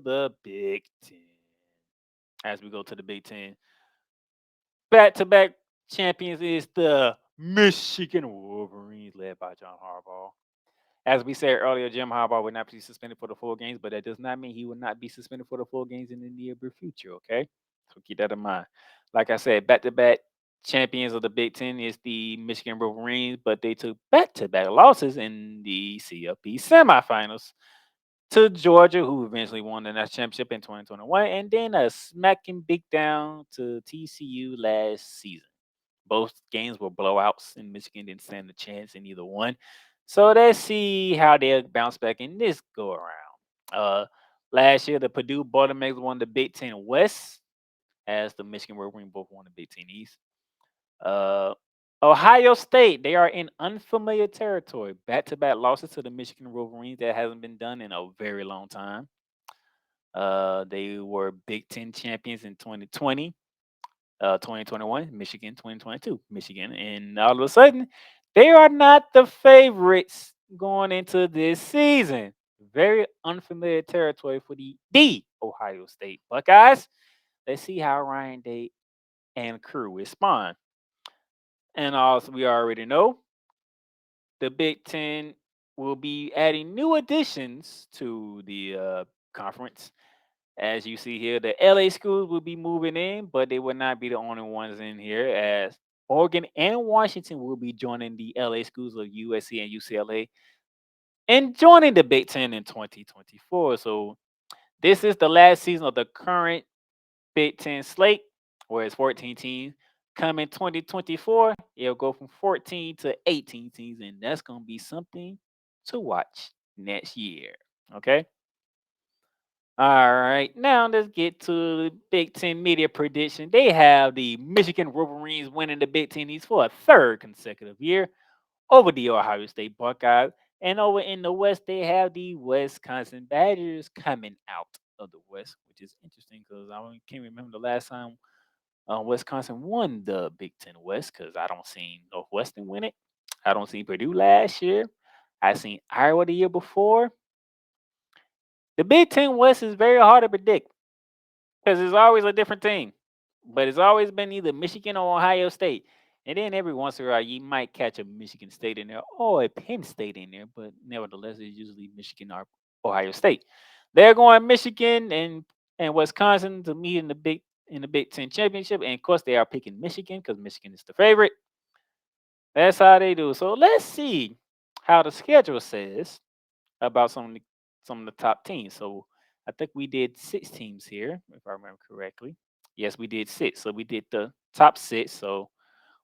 the Big Ten. As we go to the Big Ten, back-to-back champions is the Michigan Wolverines, led by John Harbaugh. As we said earlier, Jim Harbaugh will not be suspended for the full games, but that does not mean he will not be suspended for the full games in the near future. Okay, so keep that in mind. Like I said, back-to-back champions of the Big Ten is the Michigan Wolverines, but they took back-to-back losses in the CFP semifinals to Georgia, who eventually won the national championship in 2021, and then a smacking big down to TCU last season. Both games were blowouts, and Michigan didn't stand a chance in either one. So let's see how they'll bounce back in this go around. Last year, the Purdue Boilermakers won the Big Ten West, as the Michigan Wolverines both won the Big Ten East. Uh, Ohio State, they are in unfamiliar territory. Back-to-back losses to the Michigan Wolverines that hasn't been done in a very long time. They were Big Ten champions in 2020, 2021, Michigan, 2022, Michigan. And all of a sudden, they are not the favorites going into this season. Very unfamiliar territory for the Ohio State Buckeyes. Let's see how Ryan Day and crew respond. And also, we already know the Big Ten will be adding new additions to the conference. As you see here, the LA schools will be moving in, but they will not be the only ones in here, as Oregon and Washington will be joining the LA schools of USC and UCLA and joining the Big Ten in 2024. So this is the last season of the current Big Ten slate, where it's 14 teams. Coming 2024, it'll go from 14 to 18 teams, and that's going to be something to watch next year. Okay. All right. Now let's get to the Big Ten media prediction. They have the Michigan Wolverines winning the Big Ten East for a third consecutive year over the Ohio State Buckeyes. And over in the West, they have the Wisconsin Badgers coming out of the West, which is interesting because can't remember the last time Wisconsin won the Big Ten West, because I don't see Northwestern win it. I don't see Purdue last year. I seen Iowa the year before. The Big Ten West is very hard to predict because it's always a different team, but it's always been either Michigan or Ohio State. And then every once in a while, you might catch a Michigan State in there or a Penn State in there, but nevertheless, it's usually Michigan or Ohio State. They're going Michigan and Wisconsin to meet in the Big Ten championship, and of course, they are picking Michigan because Michigan is the favorite. That's how they do. So let's see how the schedule says about some of the top teams. So I think we did 6 teams here, if I remember correctly. Yes, we did 6. So we did the top 6. So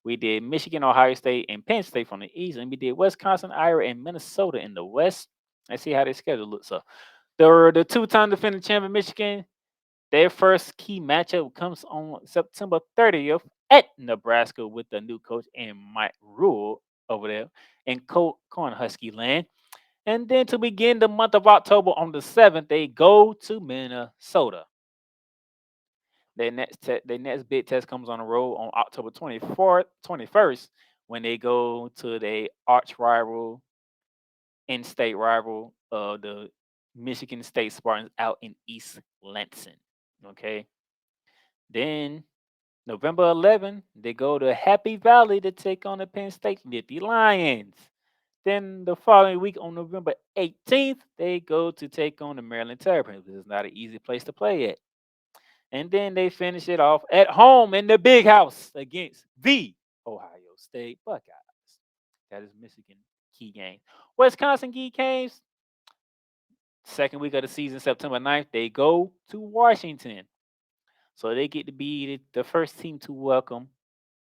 we did Michigan, Ohio State, and Penn State from the East, and we did Wisconsin, Iowa, and Minnesota in the West. Let's see how their schedule looks. So the two-time defending champion Michigan, their first key matchup comes on September 30th at Nebraska with the new coach and Mike Rule over there in Cornhusker land. And then to begin the month of October on the 7th, they go to Minnesota. Their next big test comes on the road on October 24th, 21st, when they go to the arch rival, in-state rival of the Michigan State Spartans out in East Lansing. Okay. Then November 11th, they go to Happy Valley to take on the Penn State Nittany Lions. Then the following week on November 18th, they go to take on the Maryland Terrapins. This is not an easy place to play at. And then they finish it off at home in the big house against the Ohio State Buckeyes. That is Michigan key game. Wisconsin key games, second week of the season, September 9th, they go to Washington. So they get to be the first team to welcome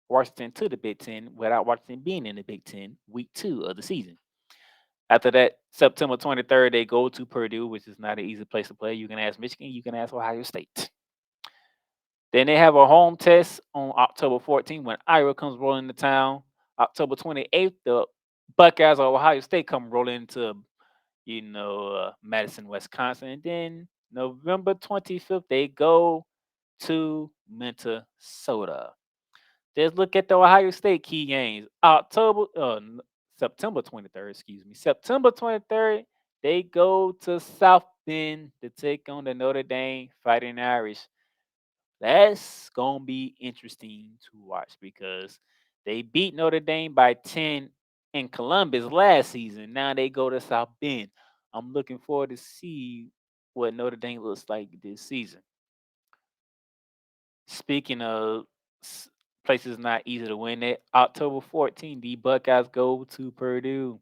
Washington to the Big Ten without Washington being in the Big Ten week 2 of the season. After that, September 23rd, they go to Purdue, which is not an easy place to play. You can ask Michigan, you can ask Ohio State. Then they have a home test on October 14th when Iowa comes rolling into town. October 28th, the Buckeyes of Ohio State come rolling into, Madison, Wisconsin. And then November 25th, they go to Minnesota. Let's look at the Ohio State key games. September 23rd, excuse me. September 23rd, they go to South Then to take on the Notre Dame Fighting Irish. That's gonna be interesting to watch because they beat Notre Dame by 10 in Columbus last season. Now they go to South Bend. I'm looking forward to see what Notre Dame looks like this season. Speaking of s- places not easy to win at, October 14th, the Buckeyes go to Purdue.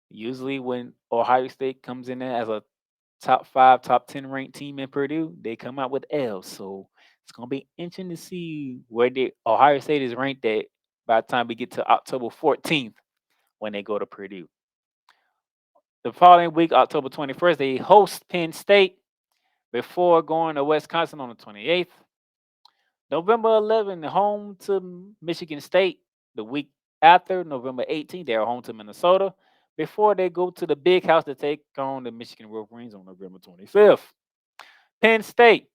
Usually, when Ohio State comes in there as a top five, top 10 ranked team in Purdue, they come out with L's. So it's going to be interesting to see where Ohio State is ranked at by the time we get to October 14th when they go to Purdue. The following week, October 21st, they host Penn State before going to Wisconsin on the 28th. November 11th, home to Michigan State. The week after, November 18th, they're home to Minnesota before they go to the big house to take on the Michigan Wolverines on November 25th. Penn State,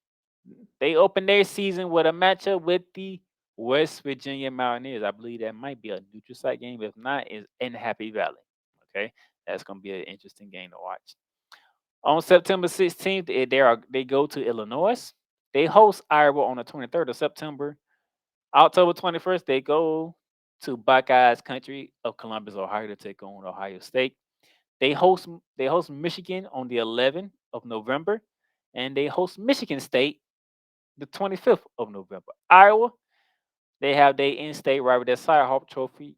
they open their season with a matchup with the West Virginia Mountaineers. I believe that might be a neutral site game. If not, is in Happy Valley. Okay, that's going to be an interesting game to watch. On September 16th, they go to Illinois. They host Iowa on the 23rd of September. October 21st, they go to Buckeyes Country of Columbus, Ohio to take on Ohio State. They host they host Michigan on the 11th of November, and they host Michigan State the 25th of November. Iowa, they have their in-state rivalry, their Cyhawk Trophy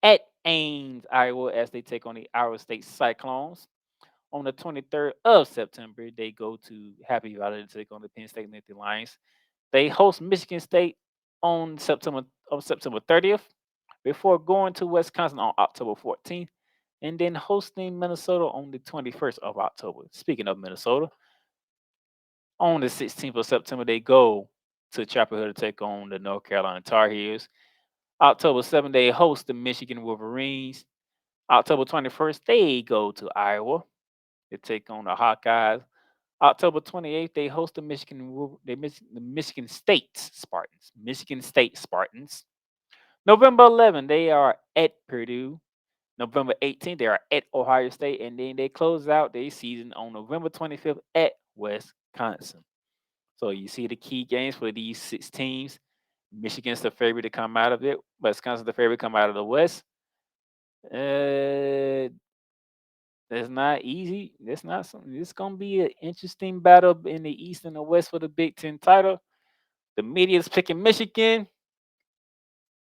at Ames, Iowa, as they take on the Iowa State Cyclones. On the 23rd of September, they go to Happy Valley to take on the Penn State Nittany Lions. They host Michigan State on September 30th before going to Wisconsin on October 14th and then hosting Minnesota on the 21st of October. Speaking of Minnesota, on the 16th of September, they go to Chapel Hill to take on the North Carolina Tar Heels. October 7th, they host the Michigan Wolverines. October 21st, they go to Iowa to take on the Hawkeyes. October 28th, they host the Michigan State Spartans. Michigan State Spartans. November 11th, they are at Purdue. November 18th, they are at Ohio State, and then they close out their season on November 25th at Wisconsin. So you see the key games for these six teams. Michigan's the favorite to come out of it. Wisconsin's the favorite to come out of the West. Uh, That's not easy. That's not something. It's gonna be an interesting battle in the East and the West for the Big Ten title. The media's picking Michigan.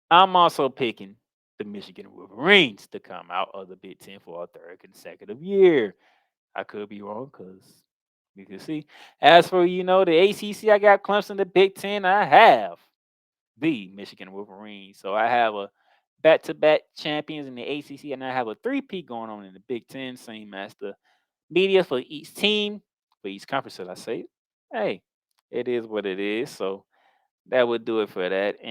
I'm also picking the Michigan Wolverines to come out of the Big Ten for a third consecutive year. I could be wrong because you can see. As for the ACC, I got Clemson. The Big Ten, I have the Michigan Wolverines. So I have a back-to-back champions in the ACC, and I have a three-peat going on in the Big Ten, same as the media for each team, for each conference, should I say. Hey, it is what it is. So that would do it for that. And